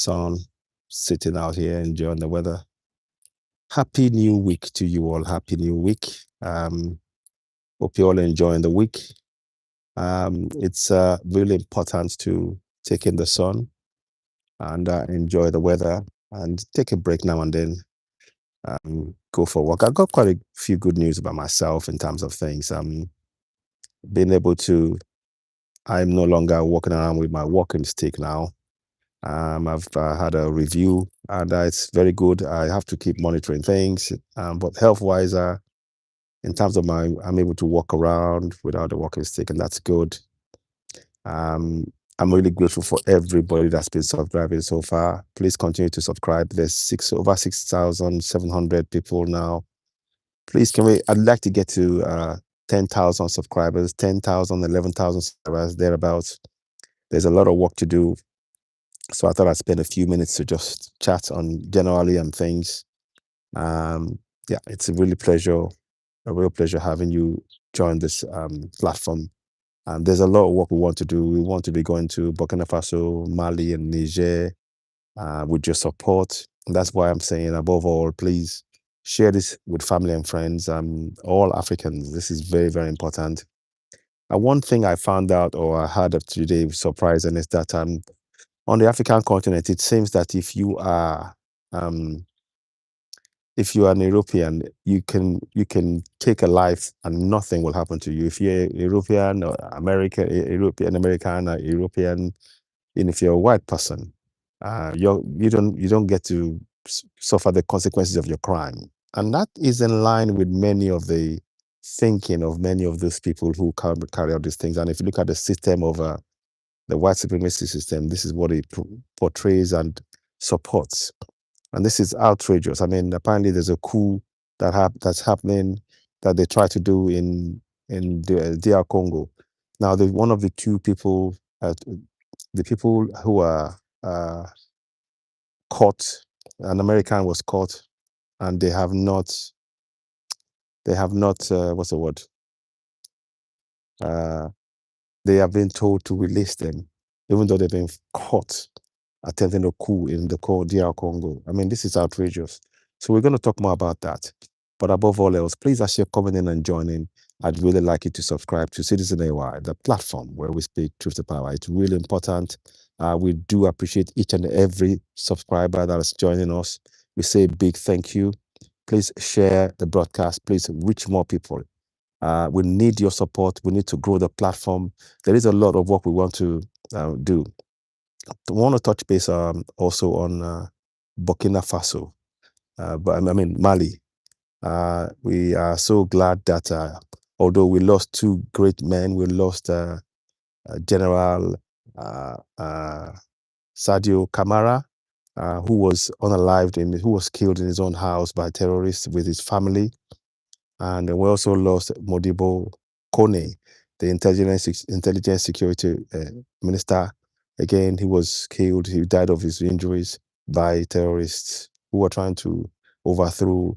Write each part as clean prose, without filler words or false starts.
sun, sitting out here enjoying the weather. Happy new week to you all. Happy new week. Hope you all enjoying the week. It's really important to take in the sun and enjoy the weather and take a break now and then. Go for a walk. I've got quite a few good news about myself in terms of things. Being able to, I'm no longer walking around with my walking stick now. I've had a review and it's very good. I have to keep monitoring things, but health-wise, in terms of I'm able to walk around without a walking stick, and that's good. I'm really grateful for everybody that's been subscribing so far. Please continue to subscribe. There's over 6,700 people now. Please, I'd like to get to 10,000 subscribers, 10,000, 11,000 subscribers, thereabouts. There's a lot of work to do. So I thought I'd spend a few minutes to just chat on generally on things. Yeah, it's a real pleasure having you join this platform. There's a lot of work we want to do. We want to be going to Burkina Faso, Mali, and Niger with your support. And that's why I'm saying, above all, please share this with family and friends, all Africans. This is very, very important. And one thing I found out or I heard of today, surprising, is that on the African continent, it seems that if you are an European, you can take a life and nothing will happen to you. If you're European or European American or European, and if you're a white person, you don't get to suffer the consequences of your crime. And that is in line with many of the thinking of many of those people who carry out these things. And if you look at the system of the white supremacy system, this is what it portrays and supports. And this is outrageous. I mean, apparently there's a coup that's happening that they try to do in the DR Congo. Now, one of the two people, the people who are caught, an American was caught, and they have not, what's the word? They have been told to release them, even though they've been caught attempting a coup in the DR Congo. I mean, this is outrageous. So we're going to talk more about that. But above all else, please, as you're coming in and joining, I'd really like you to subscribe to Citizen AY, the platform where we speak truth to power. It's really important. We do appreciate each and every subscriber that is joining us. We say a big thank you. Please share the broadcast. Please reach more people. We need your support. We need to grow the platform. There is a lot of work we want to do. I want to touch base also on Burkina Faso, but I mean Mali. We are so glad that although we lost two great men, we lost General Sadio Kamara, who was unalived who was killed in his own house by terrorists with his family. And we also lost Modibo Kone, the intelligence security minister. Again, he was killed. He died of his injuries by terrorists who were trying to overthrow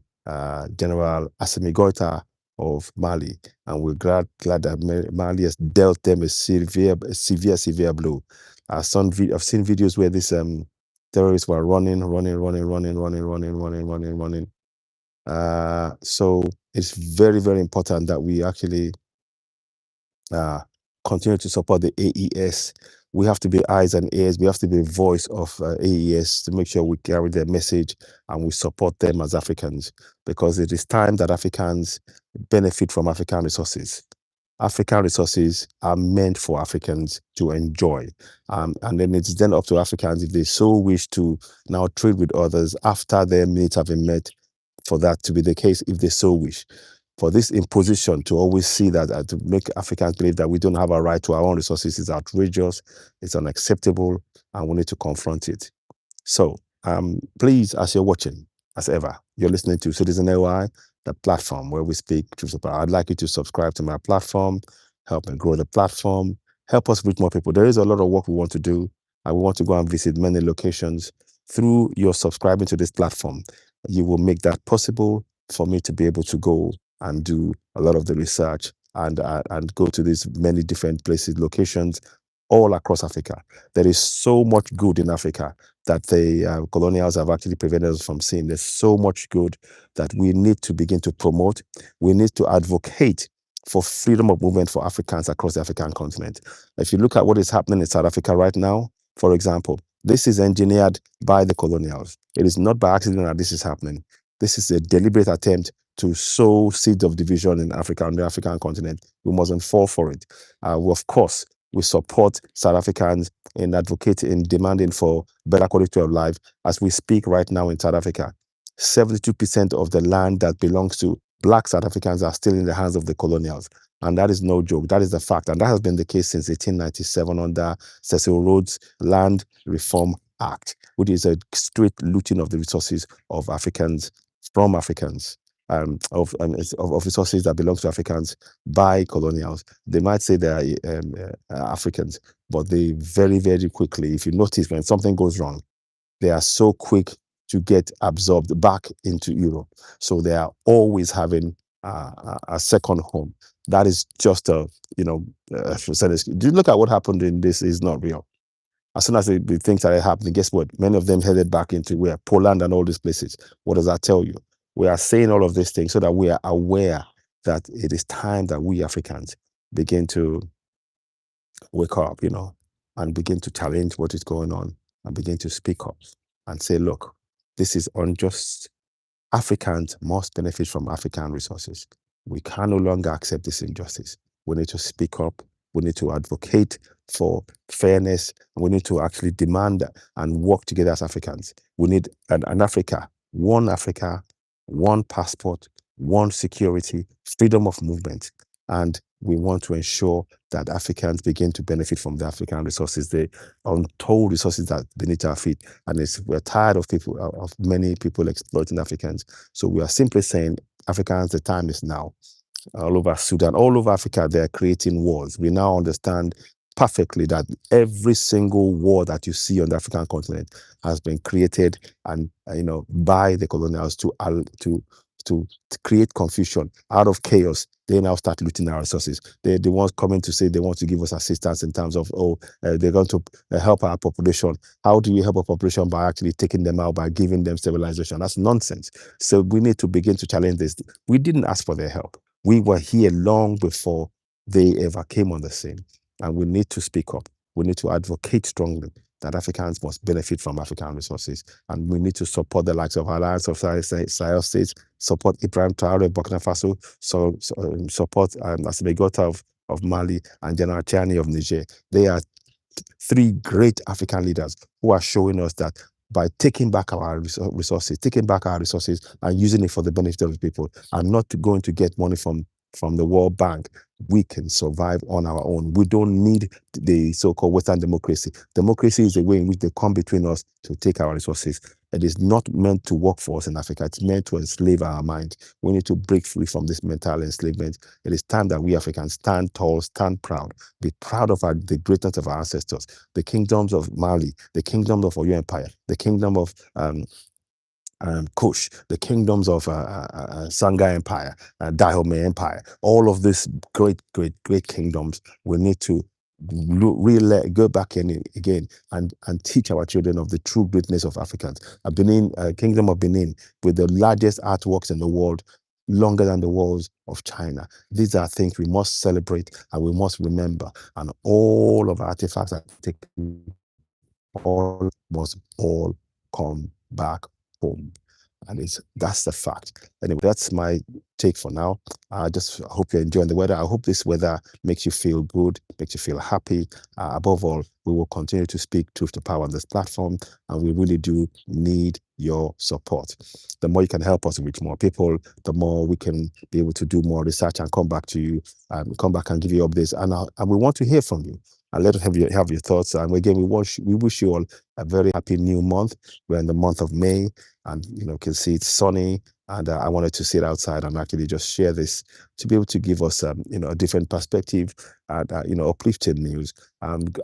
General Assimi Goïta of Mali. And we're glad that Mali has dealt them a severe blow. I've seen videos where these terrorists were running. So it's very, very important that we actually continue to support the AES. We have to be eyes and ears. We have to be a voice of AES to make sure we carry their message and we support them as Africans, because it is time that Africans benefit from African resources. African resources are meant for Africans to enjoy. And then it's then up to Africans, if they so wish, to now trade with others after their needs have been met, for that to be the case if they so wish. For this imposition to always see that, to make Africans believe that we don't have a right to our own resources, is outrageous, it's unacceptable, and we need to confront it. So please, as you're watching, as ever, you're listening to Citizen AY, the platform where we speak truth to power. I'd like you to subscribe to my platform, help me grow the platform, help us reach more people. There is a lot of work we want to do, and we want to go and visit many locations. Through your subscribing to this platform, you will make that possible for me to be able to go and do a lot of the research and go to these many different places, locations all across Africa. There is so much good in Africa. that the colonials have actually prevented us from seeing. There's so much good that we need to begin to promote. We need to advocate for freedom of movement for Africans across the African continent. If you look at what is happening in South Africa right now, for example, this is engineered by the colonials. It is not by accident that this is happening. This is a deliberate attempt to sow seeds of division in Africa, on the African continent. We mustn't fall for it. Of course, we support South Africans in advocating, in demanding for better quality of life. As we speak right now in South Africa, 72% of the land that belongs to Black South Africans are still in the hands of the colonials. And that is no joke. That is the fact. And that has been the case since 1897 under Cecil Rhodes' Land Reform Act, which is a straight looting of the resources of Africans from Africans, of resources that belong to Africans by colonials. They might say they are Africans, but they very, very quickly, if you notice, when something goes wrong, they are so quick to get absorbed back into Europe. So they are always having a second home. That is just a, do you look at what happened in This Is Not Real? As soon as the things started happening, guess what? Many of them headed back into where? Poland and all these places. What does that tell you? We are saying all of these things so that we are aware that it is time that we Africans begin to wake up, and begin to challenge what is going on and begin to speak up and say, look, this is unjust. Africans must benefit from African resources. We can no longer accept this injustice. We need to speak up. We need to advocate for fairness. And we need to actually demand and work together as Africans. We need an Africa, one passport, one security, freedom of movement. And we want to ensure that Africans begin to benefit from the African resources, the untold resources that beneath our feet. And we're tired of many people exploiting Africans. So we are simply saying, Africans, the time is now. All over Sudan, all over Africa, they're creating wars. We now understand perfectly that every single war that you see on the African continent has been created and by the colonials to create confusion. Out of chaos, they now start looting our resources. They're the ones coming to say they want to give us assistance in terms of, they're going to help our population. How do you help a population? By actually taking them out, by giving them stabilization. That's nonsense. So we need to begin to challenge this. We didn't ask for their help. We were here long before they ever came on the scene. And we need to speak up. We need to advocate strongly that Africans must benefit from African resources. And we need to support the likes of Alliance of Sahel States, support Ibrahim Traore, Burkina Faso, support Assimi Goïta of Mali, and General Tiani of Niger. They are three great African leaders who are showing us that by taking back our resources, and using it for the benefit of the people, and not going to get money from the World Bank, we can survive on our own. We don't need the so-called Western democracy. Democracy is a way in which they come between us to take our resources. It is not meant to work for us in Africa. It's meant to enslave our mind. We need to break free from this mental enslavement. It is time that we Africans stand tall, stand proud, be proud of the greatness of our ancestors, the kingdoms of Mali, the kingdom of Oyo Empire, the kingdom of Kush, the kingdoms of Sangha Empire, Dahomey Empire, all of these great kingdoms. We need to really go back in again and teach our children of the true greatness of Africans. Kingdom of Benin, with the largest artworks in the world, longer than the walls of China. These are things we must celebrate and we must remember. And all of our artifacts that must all come back home. And that's the fact. Anyway, that's my take for now. I just hope you're enjoying the weather. I hope this weather makes you feel good, makes you feel happy. Above all, we will continue to speak truth to power on this platform, and we really do need your support. The more you can help us reach more people, the more we can be able to do more research and come back to you, come back and give you updates. And we want to hear from you. And let us have your thoughts. And again, we wish you all a very happy new month. We're in the month of May, and you can see it's sunny. And I wanted to sit outside and actually just share this to be able to give us a different perspective and uplifting news.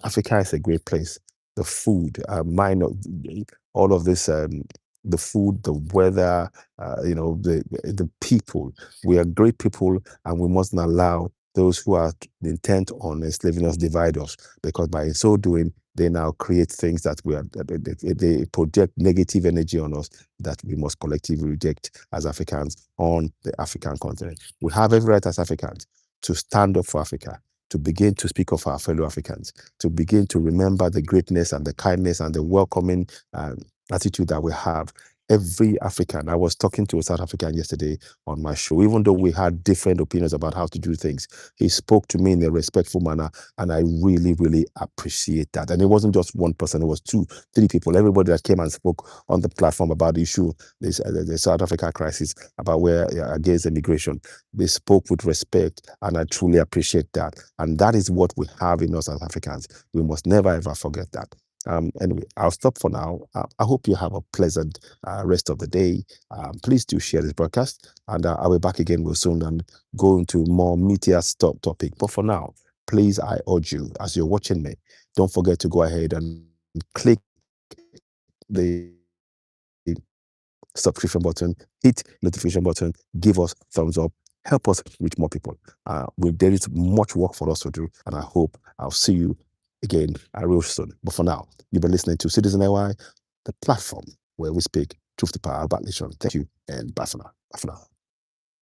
Africa is a great place. The food, all of this, the food, the weather, the people. We are great people, and we mustn't allow those who are intent on enslaving us divide us, because by so doing, they now create things that they project negative energy on us that we must collectively reject as Africans on the African continent. We have every right as Africans to stand up for Africa, to begin to speak of our fellow Africans, to begin to remember the greatness and the kindness and the welcoming attitude that we have. Every African, I was talking to a South African yesterday on my show, even though we had different opinions about how to do things, he spoke to me in a respectful manner, and I really, really appreciate that. And it wasn't just one person, it was 2, 3 people, everybody that came and spoke on the platform about the issue, the South Africa crisis, about where against immigration. They spoke with respect, and I truly appreciate that. And that is what we have in us as Africans. We must never, ever forget that. Anyway, I'll stop for now. I hope you have a pleasant rest of the day. Please do share this broadcast, and I'll be back again real soon and go into more meatier topic. But for now, please, I urge you, as you're watching me, don't forget to go ahead and click the subscription button, hit notification button, give us thumbs up, help us reach more people. There is much work for us to do, and I hope I'll see you again real soon. But for now, you've been listening to Citizen AY, the platform where we speak truth to power about nation. Thank you, and bye for now. Bye for now.